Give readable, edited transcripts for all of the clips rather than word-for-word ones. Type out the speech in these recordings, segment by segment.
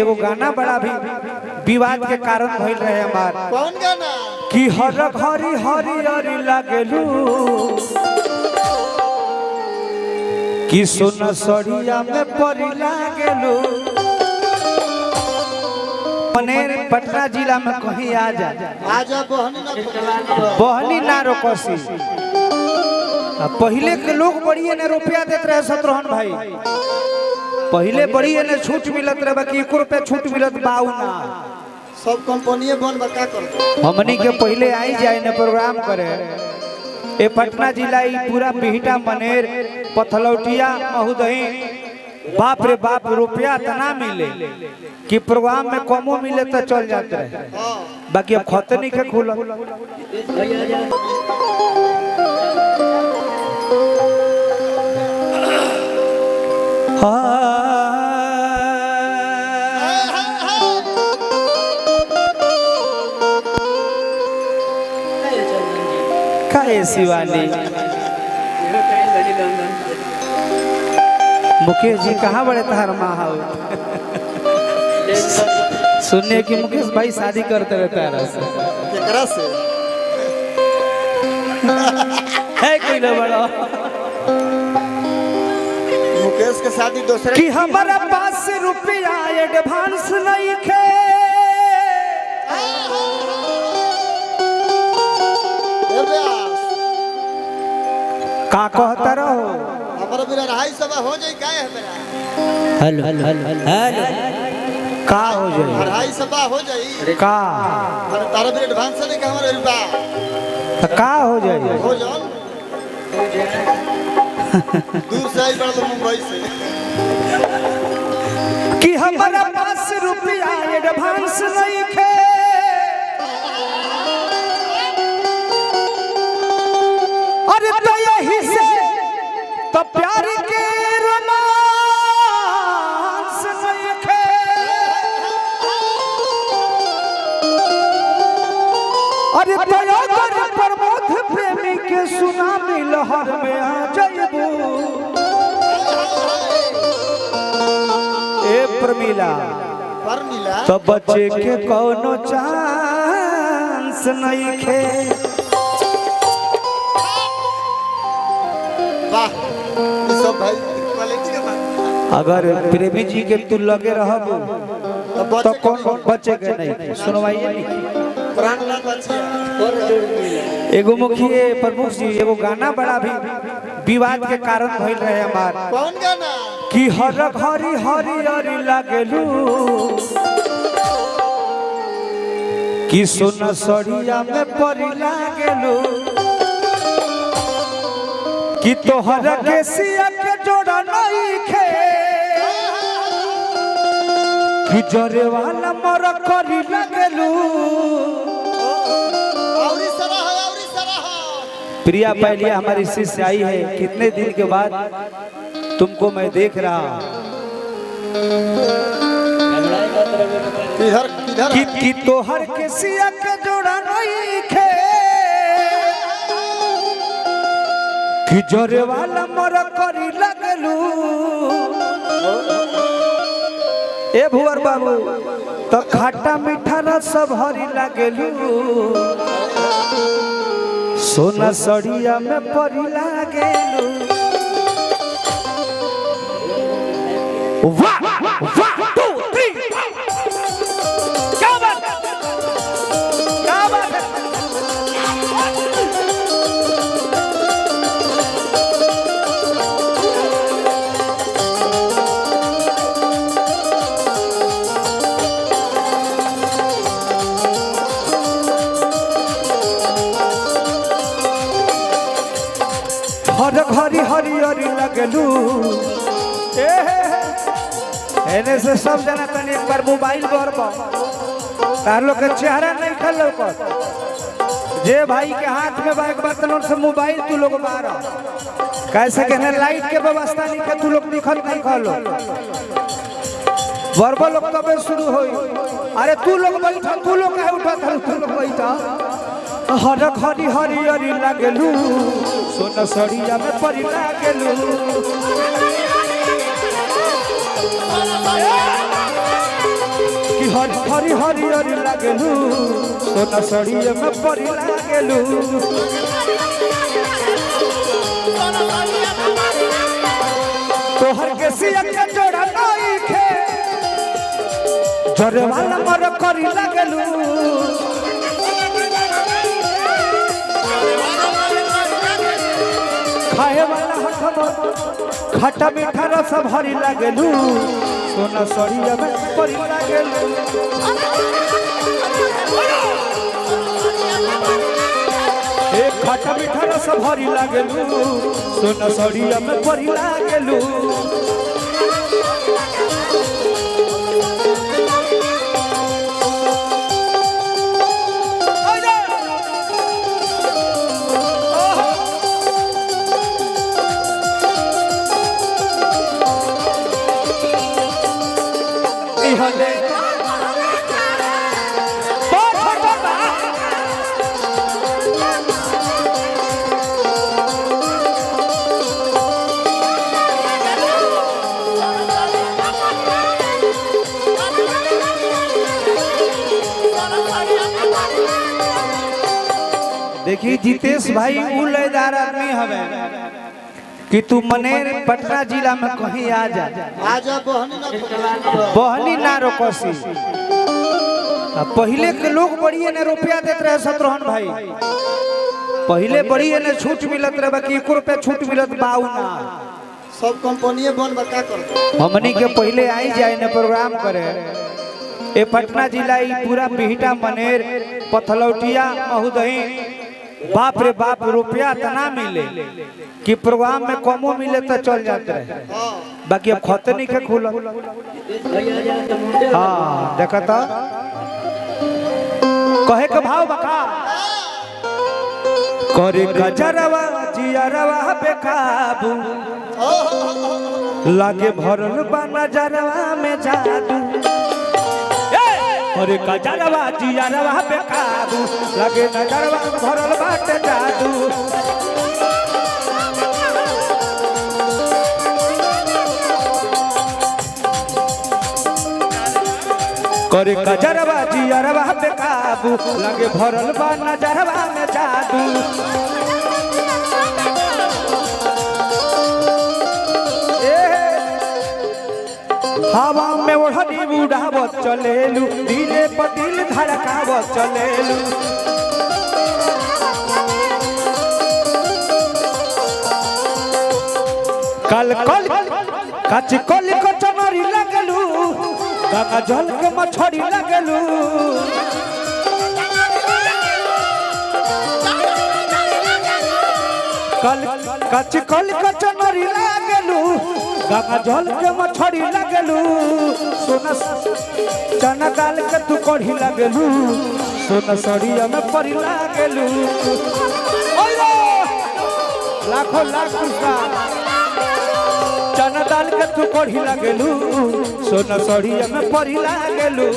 एगो गाना बड़ा भी विवाद के कारण भइल रहे हमार। कौन गाना? कि हर घरी हरियरी लागेलू कि सोना सड़िया में परी लागेलू। मनेर पटना जिला में कहीं आ जा आजा बहनी ना रोकसी। पहले के लोग बड़ी ने रुपया देते रहे शत्रुघ्न भाई, पहले बड़ी ने छूट मिलत रहे, बाकी 1 रुपया छूट मिलत बाऊ ना। सब कंपनी बन बका कर हमनी के पहले आई जाए ने प्रोग्राम करे। ए पटना जिला पूरा बिहटा मनेर पथलौटिया महुदही बाप रे बाप रुपया तना मिले कि प्रोग्राम में कमो मिले तो चल जाते रहे, बाकी अब खतनी के खुल। काहे शिवानी मुकेश जी कहाँ बड़े तार माँ सुनने की मुकेश भाई शादी करते रहता है है कोई ना बड़ा मुकेश के शादी दूसरे कि हमारा पास रुपया एडवांस नहीं खे। का कहता रहो हमारा बिना 250 हो जाए का है मेरा? हेलो हेलो हेलो का हो जाए? 250 हो जाए का तारा भी एडवांस नहीं का हमारे रुपया तो का हो जाए? हो जाओ दूर से आई बड़ा तो मुंबई से कि हमारा पास रुपया एडवांस नहीं खे। अरे तो यही से तो प्यार के रोमांस नहीं खे। अरे तो प्रमोद प्रेमी के सुनामी लहर में आ जाइबू। ए प्रमिला तो बच्चे के कोनो चांस नहीं खे। अगर प्रेमी जी के तू लगे रहब तो कौन बच्चे के नहीं सुनवाइए। एगो मुखिए प्रमुख जी एगो गाना बड़ा भी विवाद के कारण भइल रहे हमार। कौन गाना? कि हर घरी हरियरी लागेलू कि सोना सड़िया में परी लागेलू। कि तोहर के सिया के जोड़ा नहीं खे। कि जरे वाला मर करी लागेलू। प्रिया पहलिया हमारी शिष्य आई है, कितने दिन के बाद तुमको मैं देख रहा। कि तोहर के सिया के जोड़ा नहीं खे। कि जोरे वाला मर करी लगलू। ए भुवर बाबू तो खट्टा मीठा रस भरी लगलू। सोना सड़िया में परी लागेलू। वाह वाह 2 3 क्या बात है, क्या बात है। हर घरी हरियरी लगलू। एने से सब जना तनी एक बार मोबाइल पर तार लोग के चेहरा नहीं खल जे भाई के हाथ में बाइक बर्तन से मोबाइल तू लोग मारा कैसे कहने लाइट के व्यवस्था नहीं के तू लोग दिखत नहीं खलो वर्बा लोग तबे शुरू होई। अरे तू लोग बैठा, तू लोग काहे उठा, तू लोग बैठा। हर घरी हरियरी लागेलू सोना सड़िया में परी लागेलू। हरी हरी हरी हरी लागेलू सोना सड़िए में परी लागेलू तोहर के सिया के जोड़ा नहीं खे जरे वाला मर करी लागेलू खाए वाला खट्टा मीठा रस भरी लागेलू सोना सड़िया में परी लागेलू एक खट्टा मीठा रस भरी लागेलू सोना सड़िया में परी लागेलू देखिए जितेश भाई उ लयदार आदमी हवे कि तू मनेर पटना जिला में कहीं आ जा आजा बहनी ना रोकसी पहले के लोग बढ़िया ने रुपया देते रहे शत्रुघ्न भाई पहले बढ़िया ने छूट मिलत रहे बाकी 1 रुपया छूट मिलत बाऊ ना सब कंपनी बन बका कर हमनी के पहले आई जाए ने प्रोग्राम करे ए पटना जिला ई पूरा बिहटा मनेर पथलौटिया महुदही बाप रे बाप रुपया तना मिले कि प्रोग्राम में कमो मिले तो चल जाते रहे बाकी अब खत नहीं के खुल हाँ देखा तो कहे के भाव बका करे गजरवा जियरवा बेकाबू लागे भरल बा नजरवा में जादू अरे गजरवा जियरवा बेकाबू लागे नजरवा भरल बाटे जादू करे गजरवा जियरवा बेकाबू लागे भरल बा नजरवा में जादू हवा में ओढ़नी उड़ावत चलेलू दिले पतिल धड़कावत चलेलू कल कल कच कल कचनरी लगलू गंगा जल के मछरी लगलू कल कच कल कचनरी लगलू गंगा जल के मछरी लगलू सोना चना दाल के तू कढ़ी लगलू सोना सड़िया में परी लगलू लाखों लाख चना दाल के तू कढ़ी लगलू सोना सड़िया में परी लगलू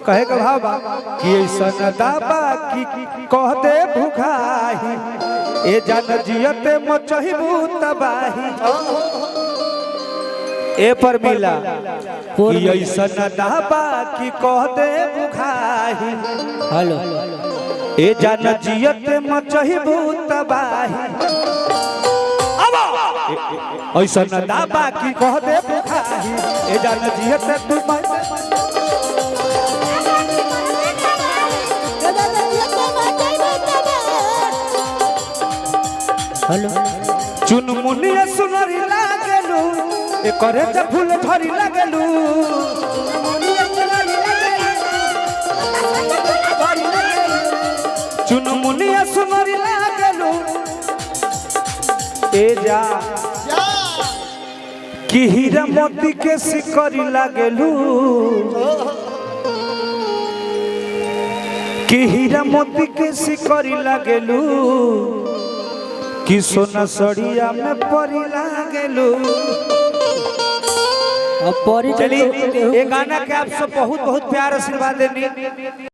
कहे के भाव कि ऐसा दाबा की कह दे भुखाही ए जान जियते मचहिबू तबाही ए पर मिला कि ऐसा दाबा की कह दे भुखाही हेलो ए जान जियते मचहिबू तबाही ऐसा दाबा की कह दे भुखाही ए जान जियते तू हेलो चुनमुनिया सुनरी लागलू एकरे त फूल झरी लागलू चुनमुनिया सुनरी लागलू ए जा कि हीरा मोती के सिकरी लागलू कि हीरा मोती के सिकरी लागलू कि सोना सड़िया में परी लागलू। अब परी चलिए ये गाना के आप सब बहुत बहुत प्यार आशीर्वाद देनी।